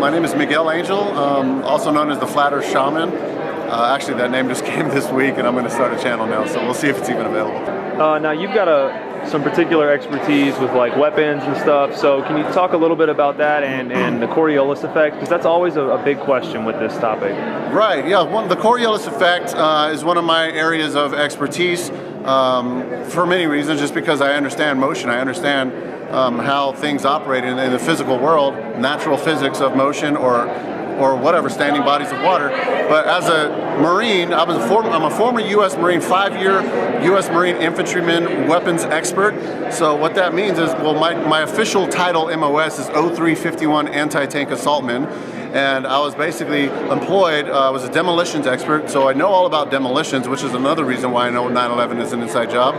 My name is Miguel Angel, also known as the Flat Earth Shaman. Actually, that name just came this week, and I'm going to start a channel now, so we'll see if it's even available. Now, you've got some particular expertise with like weapons and stuff, so can you talk a little bit about that and the Coriolis effect? Because that's always a big question with this topic. Right, yeah. The Coriolis effect is one of my areas of expertise for many reasons, just because I understand motion. I understand how things operate in the physical world, natural physics of motion or whatever, standing bodies of water. But as a Marine, I'm a former U.S. Marine, 5-year U.S. Marine infantryman weapons expert. So what that means is, well, my official title, MOS, is 0351 Anti-Tank Assaultman. And I was basically employed, I was a demolitions expert, so I know all about demolitions, which is another reason why I know 9/11 is an inside job.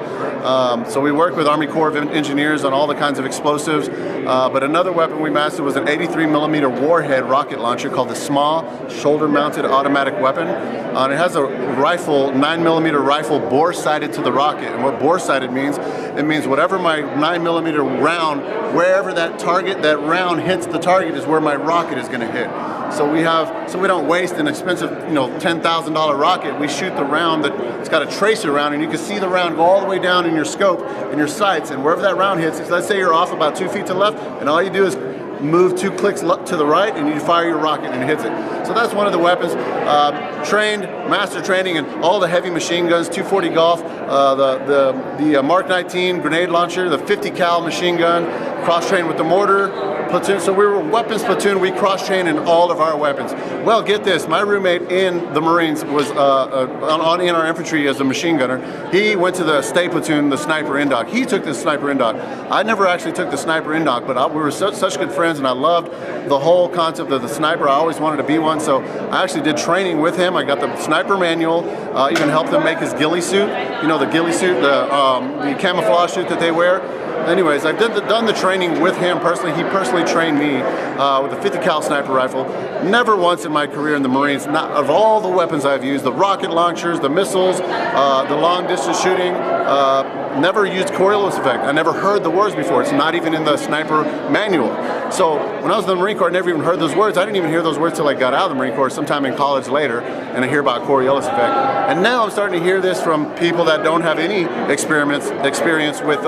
So we work with Army Corps of Engineers on all the kinds of explosives, but another weapon we mastered was an 83 millimeter warhead rocket launcher called the SMA, shoulder-mounted automatic weapon. And it has a rifle, 9mm rifle, bore-sighted to the rocket. And what bore-sighted means, it means whatever my 9mm round, wherever that round hits the target is where my rocket is going to hit. So we don't waste an expensive, $10,000 rocket. We shoot the round that's got a tracer round, and you can see the round go all the way down in your scope, in your sights, and wherever that round hits, let's say you're off about 2 feet to the left, and all you do is move 2 clicks to the right, and you fire your rocket and it hits it. So that's one of the weapons. Master training in all the heavy machine guns, 240 Golf, the Mark 19 grenade launcher, the 50 cal machine gun, cross-trained with the mortar platoon. So we were a weapons platoon. We cross-trained in all of our weapons. Well, get this, my roommate in the Marines was in our infantry as a machine gunner. He went to the state platoon, the sniper indoc. He took the sniper indoc. I never actually took the sniper indoc, but we were such good friends, and I loved the whole concept of the sniper. I always wanted to be one, so I actually did training with him. I got the sniper manual, even helped him make his ghillie suit. You know, the ghillie suit, the camouflage suit that they wear. Anyways, I've done the training with him personally. He personally trained me with a 50 cal sniper rifle. Never once in my career in the Marines, not of all the weapons I've used, the rocket launchers, the missiles, the long distance shooting, never used Coriolis effect. I never heard the words before. It's not even in the sniper manual. So when I was in the Marine Corps, I never even heard those words. I didn't even hear those words till I got out of the Marine Corps sometime in college later, and I hear about Coriolis effect. And now I'm starting to hear this from people that don't have any experience with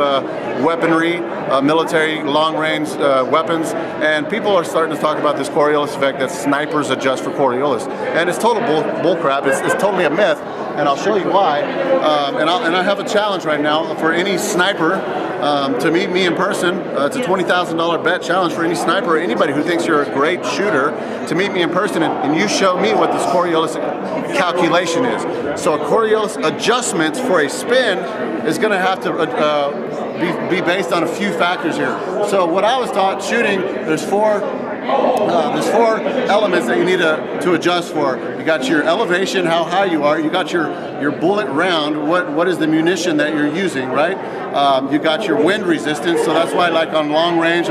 weaponry, military, long-range weapons, and people are starting to talk about this Coriolis effect that snipers adjust for Coriolis. And it's total bull crap. It's totally a myth, and I'll show you why. And I have a challenge right now for any sniper to meet me in person. It's a $20,000 bet challenge for any sniper or anybody who thinks you're a great shooter to meet me in person, and you show me what this Coriolis calculation is. So a Coriolis adjustment for a spin is going to have to be based on a few factors here. So what I was taught shooting, there's four elements that you need to adjust for. You got your elevation, how high you are. You got your bullet round, what is the munition that you're using, right? You got your wind resistance, so that's why, like on long range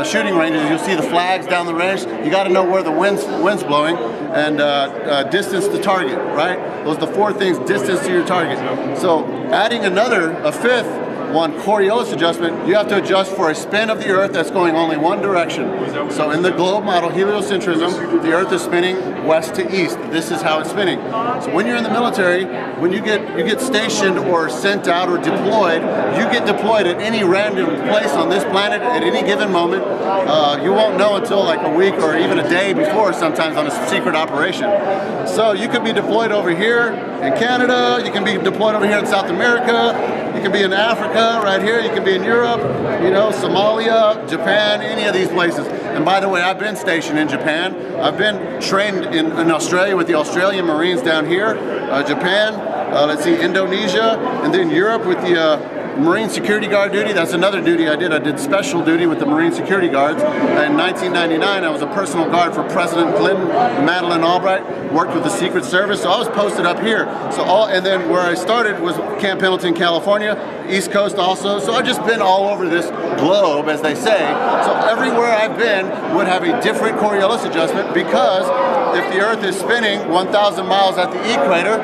shooting ranges, you'll see the flags down the range. You got to know where the wind's blowing, and distance to target, right? Those are the 4 things: distance to your target. So adding a fifth one, Coriolis adjustment, you have to adjust for a spin of the Earth that's going only one direction. So in the globe model, heliocentrism, the Earth is spinning west to east. This is how it's spinning. So when you're in the military, when you get stationed or sent out or deployed, you get deployed at any random place on this planet at any given moment. You won't know until like a week or even a day before, sometimes on a secret operation. So you could be deployed over here in Canada, you can be deployed over here in South America, you can be in Africa, right here. You can be in Europe, Somalia, Japan, any of these places. And by the way, I've been stationed in Japan. I've been trained in Australia with the Australian Marines down here, Japan, Indonesia, and then Europe with the Marine Security Guard duty. That's another duty I did. I did special duty with the Marine Security Guards. In 1999, I was a personal guard for President Clinton, Madeleine Albright, worked with the Secret Service, so I was posted up here. And then where I started was Camp Pendleton, California, East Coast also. So I've just been all over this globe, as they say. So everywhere I've been would have a different Coriolis adjustment, because if the Earth is spinning 1,000 miles at the equator,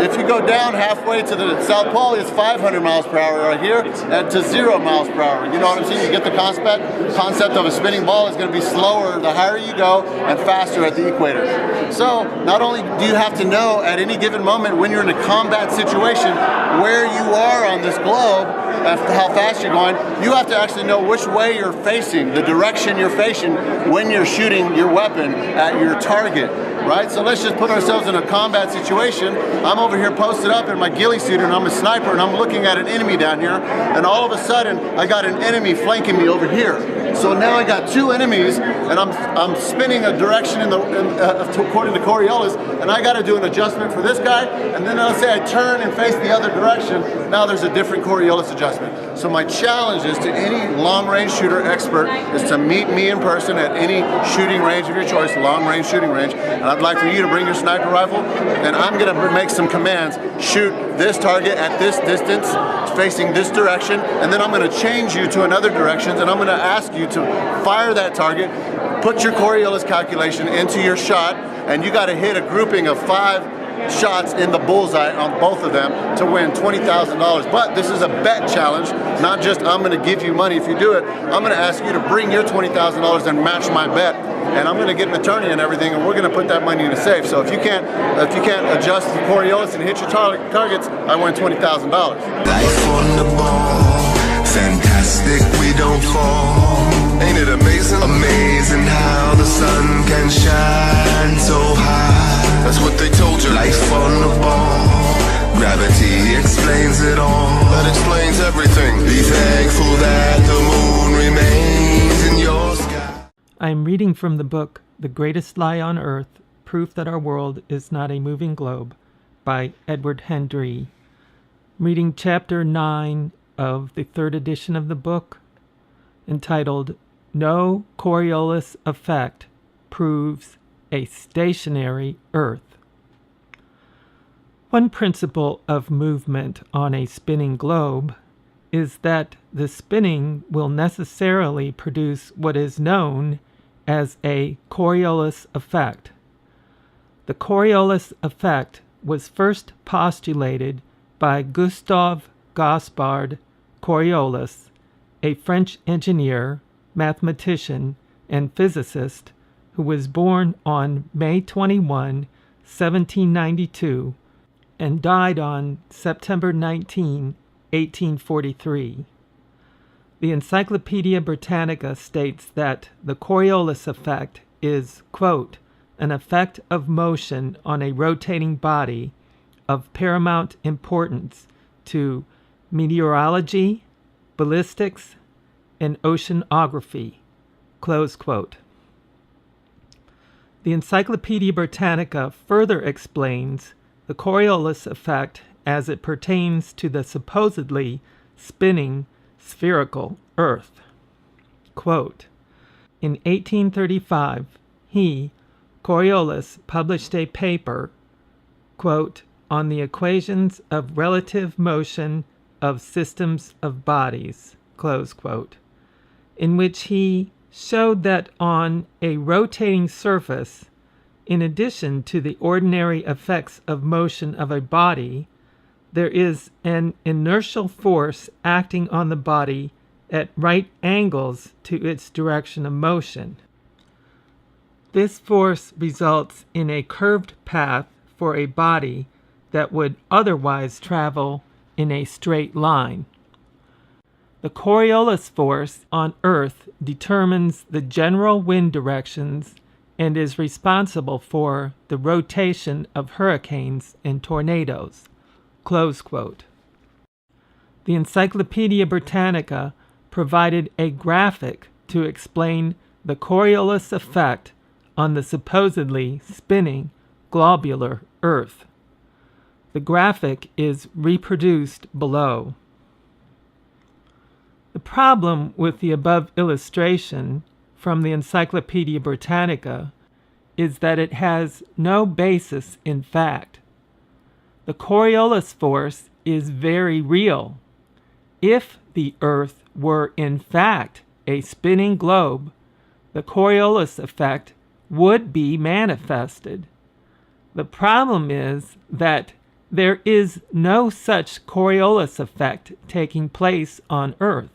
if you go down halfway to the South Pole, it's 500 miles per hour right here, and to 0 miles per hour. You know what I'm saying? You get the concept of a spinning ball is going to be slower the higher you go and faster at the equator. So not only do you have to know at any given moment when you're in a combat situation where you are on this globe, how fast you're going, you have to actually know which way you're facing, the direction you're facing when you're shooting your weapon at your target, right? So let's just put ourselves in a combat situation. I'm over here posted up in my ghillie suit and I'm a sniper and I'm looking at an enemy down here, and all of a sudden I got an enemy flanking me over here. So now I got 2 enemies and I'm spinning a direction according to Coriolis, and I got to do an adjustment for this guy, and then let's say I turn and face the other direction. Now there's a different Coriolis adjustment. So my challenge is to any long-range shooter expert is to meet me in person at any shooting range of your choice, long-range shooting range, and I'd like for you to bring your sniper rifle, and I'm going to make some commands. Shoot this target at this distance, facing this direction, and then I'm going to change you to another direction, and I'm going to ask you to fire that target, put your Coriolis calculation into your shot, and you got to hit a grouping of 5 shots in the bullseye on both of them to win $20,000. But this is a bet challenge, not just I'm going to give you money if you do it. I'm going to ask you to bring your $20,000 and match my bet, and I'm going to get an attorney and everything, and we're going to put that money in a safe. So if you can't adjust the Coriolis and hit your targets, I win $20,000. Life on the ball, fantastic, we don't fall. Ain't it amazing? Amazing how the sun can shine so high. That's what they told you. Life on the ball, gravity explains it all. That explains everything. Be thankful that the moon remains in your sky. I am reading from the book The Greatest Lie on Earth, Proof That Our World is Not a Moving Globe by Edward Hendry. I'm reading chapter 9 of the 3rd edition of the book, entitled No Coriolis Effect Proves a Stationary Earth. One principle of movement on a spinning globe is that the spinning will necessarily produce what is known as a Coriolis effect. The Coriolis effect was first postulated by Gustave Gaspard Coriolis, a French engineer, mathematician, and physicist who was born on May 21, 1792, and died on September 19, 1843. The Encyclopedia Britannica states that the Coriolis effect is, quote, an effect of motion on a rotating body of paramount importance to meteorology, ballistics, and oceanography, close quote. The Encyclopedia Britannica further explains the Coriolis effect as it pertains to the supposedly spinning spherical Earth. Quote, in 1835, he, Coriolis, published a paper, quote, on the equations of relative motion of systems of bodies, close quote, in which he showed that on a rotating surface, in addition to the ordinary effects of motion of a body, there is an inertial force acting on the body at right angles to its direction of motion. This force results in a curved path for a body that would otherwise travel in a straight line. The Coriolis force on Earth determines the general wind directions and is responsible for the rotation of hurricanes and tornadoes. Close quote. The Encyclopedia Britannica provided a graphic to explain the Coriolis effect on the supposedly spinning globular Earth. The graphic is reproduced below. The problem with the above illustration from the Encyclopedia Britannica is that it has no basis in fact. The Coriolis force is very real. If the Earth were in fact a spinning globe, the Coriolis effect would be manifested. The problem is that there is no such Coriolis effect taking place on Earth,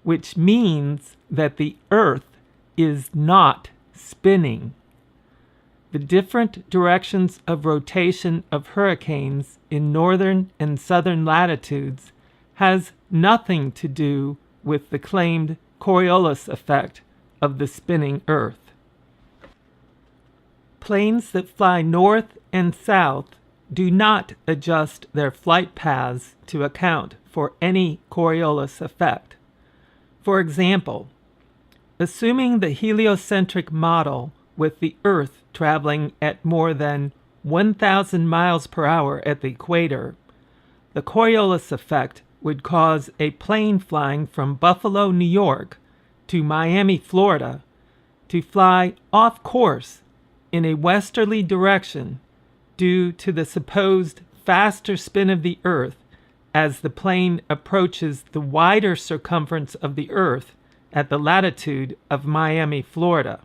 which means that the Earth is not spinning. The different directions of rotation of hurricanes in northern and southern latitudes has nothing to do with the claimed Coriolis effect of the spinning Earth. Planes that fly north and south do not adjust their flight paths to account for any Coriolis effect. For example, assuming the heliocentric model with the Earth traveling at more than 1,000 miles per hour at the equator, the Coriolis effect would cause a plane flying from Buffalo, New York to Miami, Florida, to fly off course in a westerly direction due to the supposed faster spin of the Earth as the plane approaches the wider circumference of the Earth at the latitude of Miami, Florida.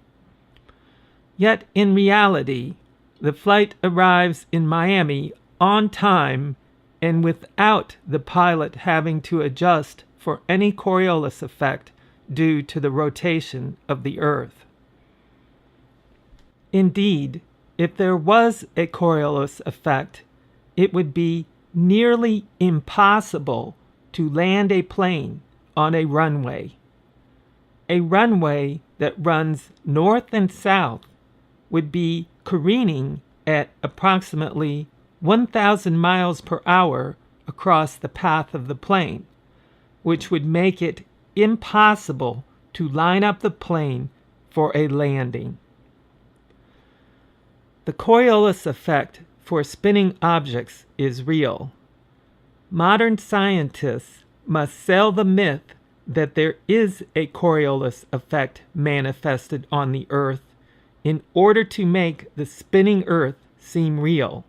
Yet in reality, the flight arrives in Miami on time and without the pilot having to adjust for any Coriolis effect due to the rotation of the Earth. Indeed, if there was a Coriolis effect, it would be nearly impossible to land a plane on a runway. A runway that runs north and south would be careening at approximately 1,000 miles per hour across the path of the plane, which would make it impossible to line up the plane for a landing. The Coriolis effect for spinning objects is real. Modern scientists must sell the myth that there is a Coriolis effect manifested on the Earth in order to make the spinning Earth seem real.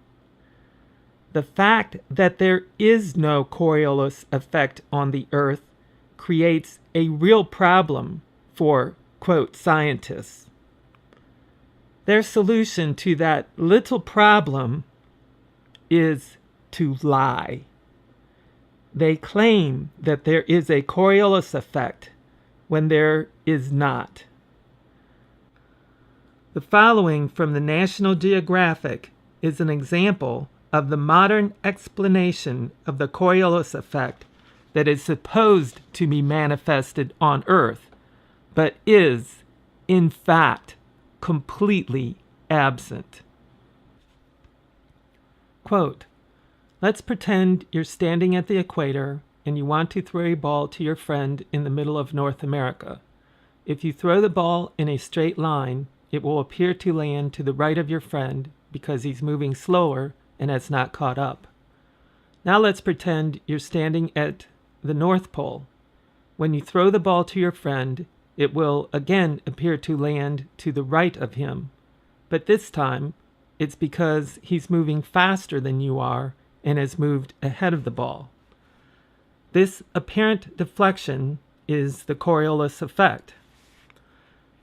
The fact that there is no Coriolis effect on the Earth creates a real problem for, quote, scientists. Their solution to that little problem is to lie. They claim that there is a Coriolis effect when there is not. The following from the National Geographic is an example of the modern explanation of the Coriolis effect that is supposed to be manifested on Earth, but is, in fact, completely absent. Quote, let's pretend you're standing at the equator and you want to throw a ball to your friend in the middle of North America. If you throw the ball in a straight line, it will appear to land to the right of your friend because he's moving slower and has not caught up. Now let's pretend you're standing at the North Pole. When you throw the ball to your friend, it will again appear to land to the right of him, but this time it's because he's moving faster than you are and has moved ahead of the ball. This apparent deflection is the Coriolis effect.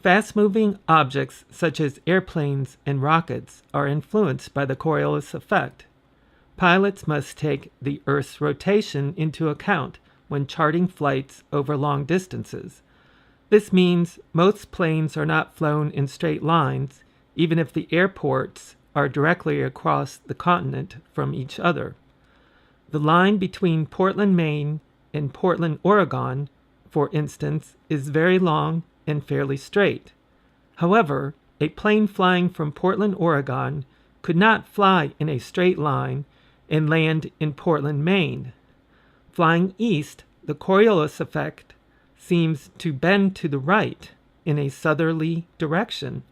Fast-moving objects such as airplanes and rockets are influenced by the Coriolis effect. Pilots must take the Earth's rotation into account when charting flights over long distances. This means most planes are not flown in straight lines, even if the airports are directly across the continent from each other. The line between Portland, Maine and Portland, Oregon, for instance, is very long and fairly straight. However, a plane flying from Portland, Oregon could not fly in a straight line and land in Portland, Maine. Flying east, the Coriolis effect seems to bend to the right in a southerly direction.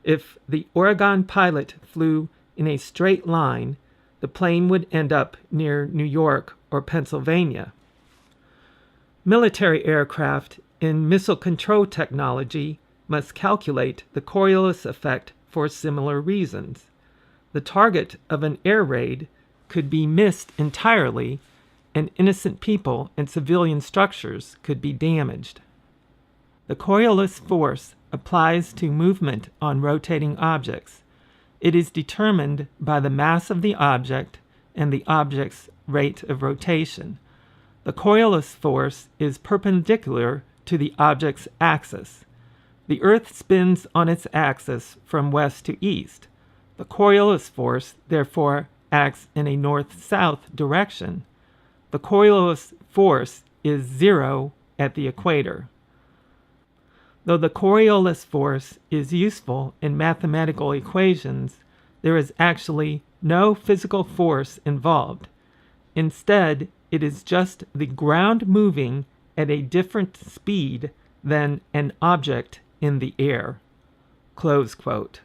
If the Oregon pilot flew in a straight line, the plane would end up near New York or Pennsylvania. Military aircraft and missile control technology must calculate the Coriolis effect for similar reasons. The target of an air raid could be missed entirely, and innocent people and civilian structures could be damaged. The Coriolis force applies to movement on rotating objects. It is determined by the mass of the object and the object's rate of rotation. The Coriolis force is perpendicular to the object's axis. The Earth spins on its axis from west to east. The Coriolis force, therefore, acts in a north-south direction. The Coriolis force is 0 at the equator. Though the Coriolis force is useful in mathematical equations, there is actually no physical force involved. Instead, it is just the ground moving at a different speed than an object in the air." Close quote.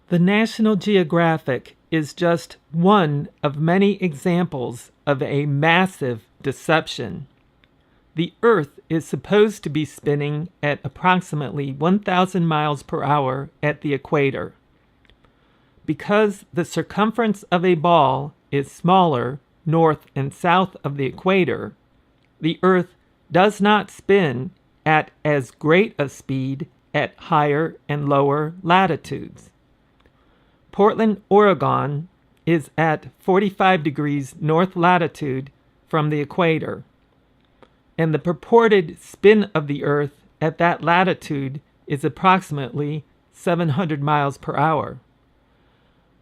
The National Geographic is just one of many examples of a massive deception. The Earth is supposed to be spinning at approximately 1,000 miles per hour at the equator. Because the circumference of a ball is smaller north and south of the equator, the Earth does not spin at as great a speed at higher and lower latitudes. Portland, Oregon is at 45 degrees north latitude from the equator, and the purported spin of the Earth at that latitude is approximately 700 miles per hour.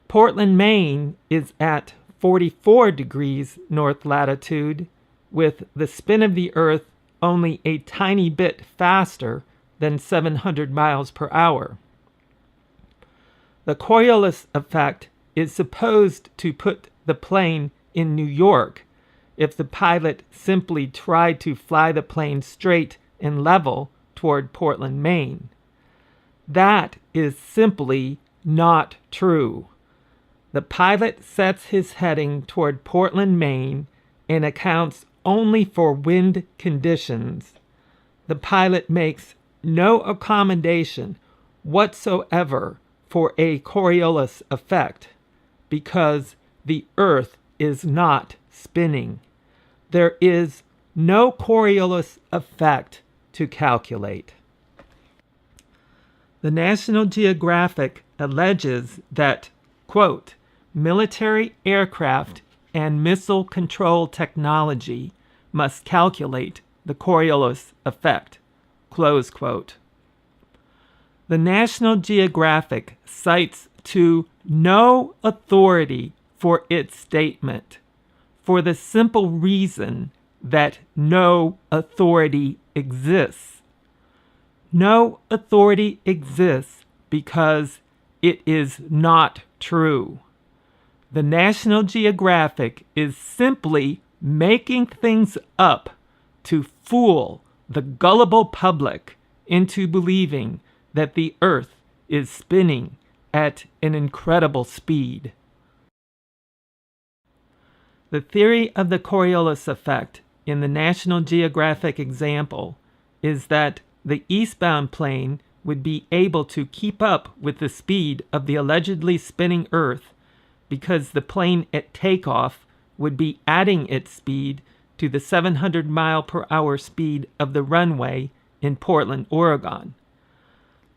Portland, Maine is at 44 degrees north latitude, with the spin of the Earth only a tiny bit faster than 700 miles per hour. The Coriolis effect is supposed to put the plane in New York if the pilot simply tried to fly the plane straight and level toward Portland, Maine. That is simply not true. The pilot sets his heading toward Portland, Maine, and accounts only for wind conditions. The pilot makes no accommodation whatsoever for a Coriolis effect because the Earth is not spinning. There is no Coriolis effect to calculate. The National Geographic alleges that, quote, military aircraft and missile control technology must calculate the Coriolis effect, close quote. The National Geographic cites to no authority for its statement, for the simple reason that no authority exists. No authority exists because it is not true. The National Geographic is simply making things up to fool the gullible public into believing that the Earth is spinning at an incredible speed. The theory of the Coriolis effect in the National Geographic example is that the eastbound plane would be able to keep up with the speed of the allegedly spinning Earth because the plane at takeoff would be adding its speed to the 700 mile per hour speed of the runway in Portland, Oregon.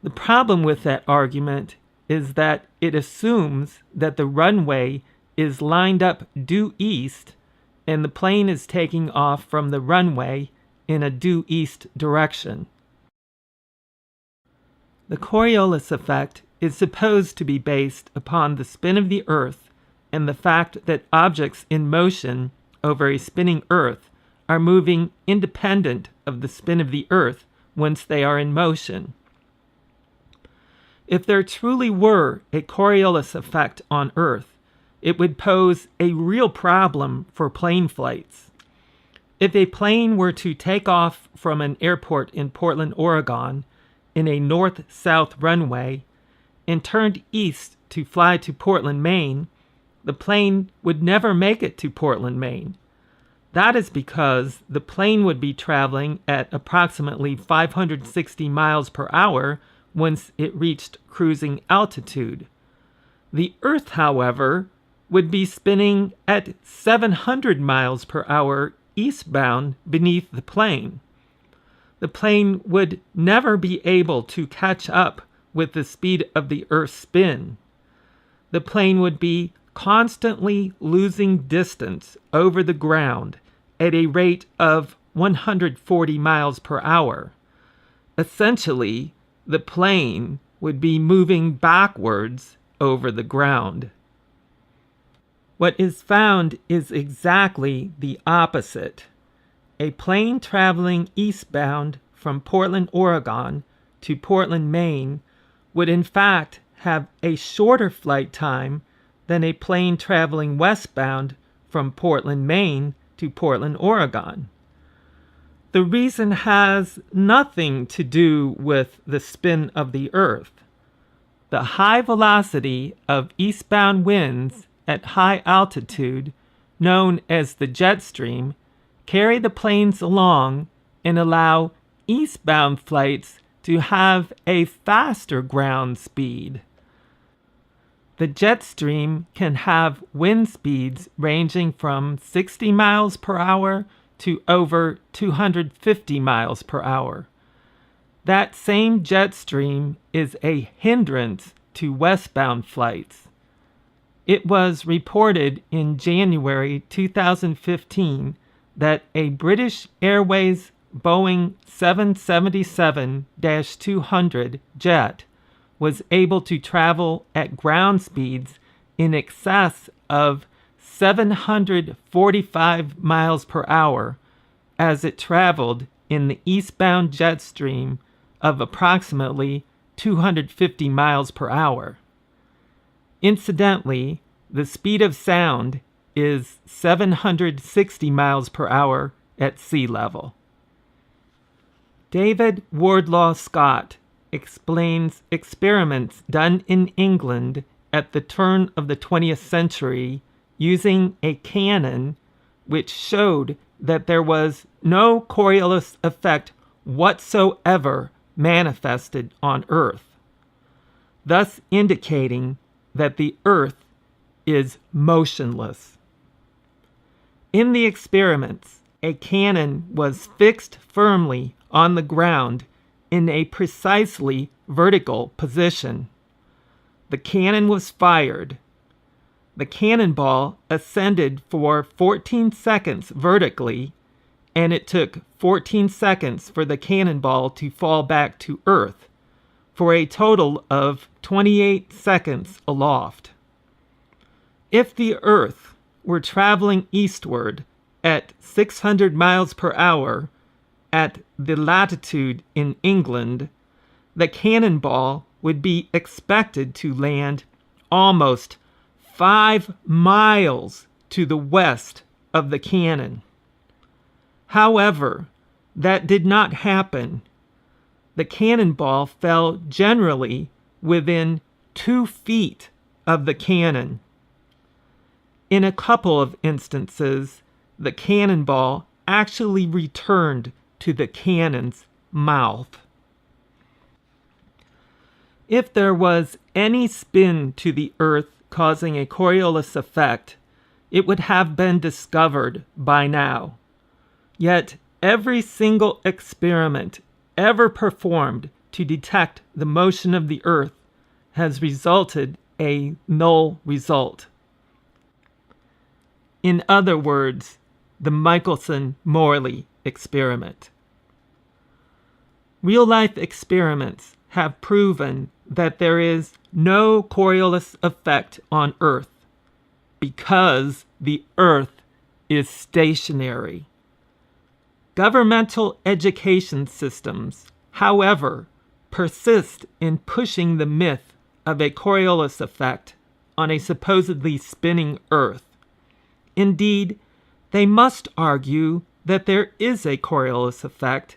The problem with that argument is that it assumes that the runway is lined up due east and the plane is taking off from the runway in a due east direction. The Coriolis effect is supposed to be based upon the spin of the Earth and the fact that objects in motion over a spinning Earth are moving independent of the spin of the Earth once they are in motion. If there truly were a Coriolis effect on Earth, it would pose a real problem for plane flights. If a plane were to take off from an airport in Portland, Oregon, in a north-south runway, and turned east to fly to Portland, Maine, the plane would never make it to Portland, Maine. That is because the plane would be traveling at approximately 560 miles per hour once it reached cruising altitude. The Earth, however, would be spinning at 700 miles per hour eastbound beneath the plane. The plane would never be able to catch up with the speed of the Earth's spin. the plane would be constantly losing distance over the ground at a rate of 140 miles per hour. Essentially, the plane would be moving backwards over the ground. What is found is exactly the opposite. A plane traveling eastbound from Portland, Oregon to Portland, Maine would in fact have a shorter flight time than a plane traveling westbound from Portland, Maine to Portland, Oregon. The reason has nothing to do with the spin of the Earth. The high velocity of eastbound winds at high altitude, known as the jet stream, carry the planes along and allow eastbound flights to have a faster ground speed. The jet stream can have wind speeds ranging from 60 miles per hour to over 250 miles per hour. That same jet stream is a hindrance to westbound flights. It was reported in January 2015 that a British Airways Boeing 777-200 jet was able to travel at ground speeds in excess of 745 miles per hour as it traveled in the eastbound jet stream of approximately 250 miles per hour. Incidentally, the speed of sound is 760 miles per hour at sea level. David Wardlaw Scott explains experiments done in England at the turn of the 20th century using a cannon which showed that there was no Coriolis effect whatsoever manifested on Earth, thus indicating that the Earth is motionless. In the experiments, a cannon was fixed firmly on the ground in a precisely vertical position. The cannon was fired. The cannonball ascended for 14 seconds vertically, and it took 14 seconds for the cannonball to fall back to Earth, for a total of 28 seconds aloft. If the Earth were traveling eastward at 600 miles per hour at the latitude in England, the cannonball would be expected to land almost 5 miles to the west of the cannon. However, that did not happen. The cannonball fell generally within 2 feet of the cannon. In a couple of instances, the cannonball actually returned to the cannon's mouth. If there was any spin to the Earth causing a Coriolis effect, it would have been discovered by now. Yet every single experiment ever performed to detect the motion of the Earth has resulted a null result. In other words, the Michelson-Morley experiment. Real-life experiments have proven that there is no Coriolis effect on Earth because the Earth is stationary. Governmental education systems, however, persist in pushing the myth of a Coriolis effect on a supposedly spinning Earth. Indeed, they must argue that there is a Coriolis effect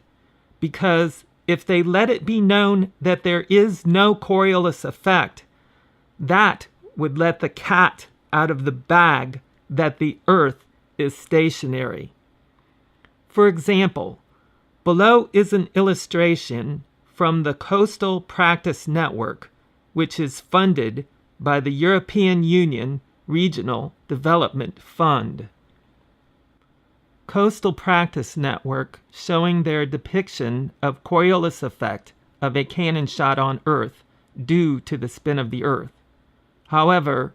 because if they let it be known that there is no Coriolis effect, that would let the cat out of the bag that the Earth is stationary. For example, below is an illustration from the Coastal Practice Network, which is funded by the European Union Regional Development Fund. Coastal Practice Network showing their depiction of Coriolis effect of a cannon shot on Earth due to the spin of the Earth. However,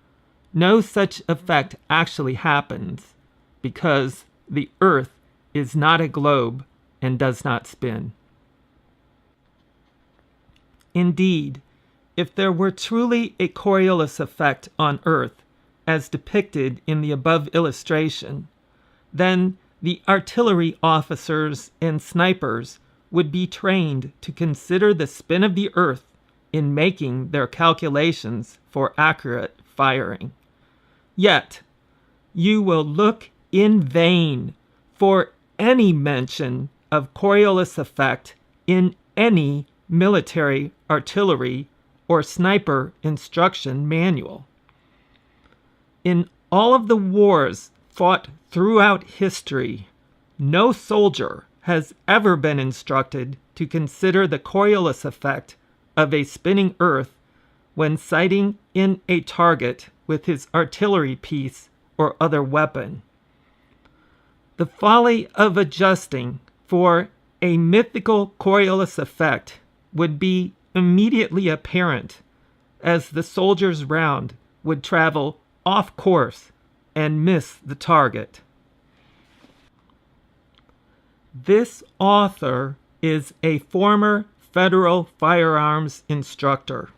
no such effect actually happens because the Earth is not a globe and does not spin. Indeed, if there were truly a Coriolis effect on Earth, as depicted in the above illustration, then the artillery officers and snipers would be trained to consider the spin of the Earth in making their calculations for accurate firing. Yet, you will look in vain for any mention of Coriolis effect in any military artillery or sniper instruction manual. In all of the wars fought throughout history, no soldier has ever been instructed to consider the Coriolis effect of a spinning Earth when sighting in a target with his artillery piece or other weapon. The folly of adjusting for a mythical Coriolis effect would be immediately apparent, as the soldier's round would travel off course and miss the target. This author is a former federal firearms instructor.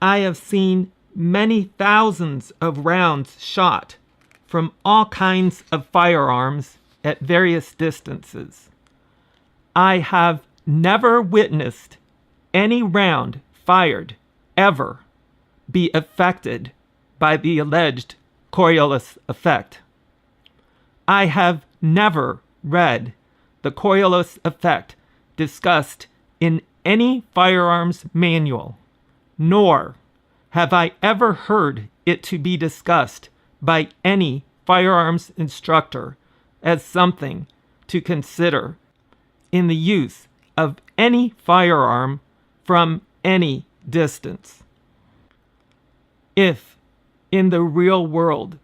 I have seen many thousands of rounds shot from all kinds of firearms at various distances. I have never witnessed any round fired ever be affected by the alleged Coriolis effect. I have never read the Coriolis effect discussed in any firearms manual, nor have I ever heard it to be discussed by any firearms instructor as something to consider in the use of any firearm from any distance. If, in the real world,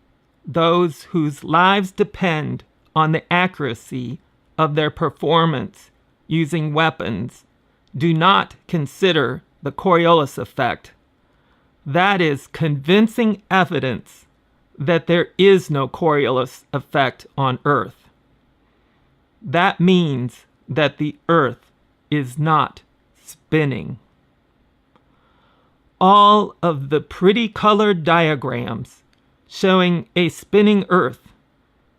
those whose lives depend on the accuracy of their performance using weapons do not consider the Coriolis effect, that is convincing evidence that there is no Coriolis effect on Earth. That means that the Earth is not spinning. All of the pretty colored diagrams showing a spinning Earth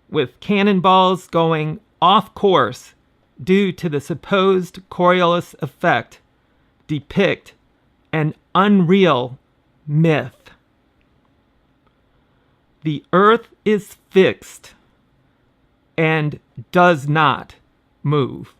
with cannonballs going off course due to the supposed Coriolis effect depict an unreal myth. The Earth is fixed and does not move.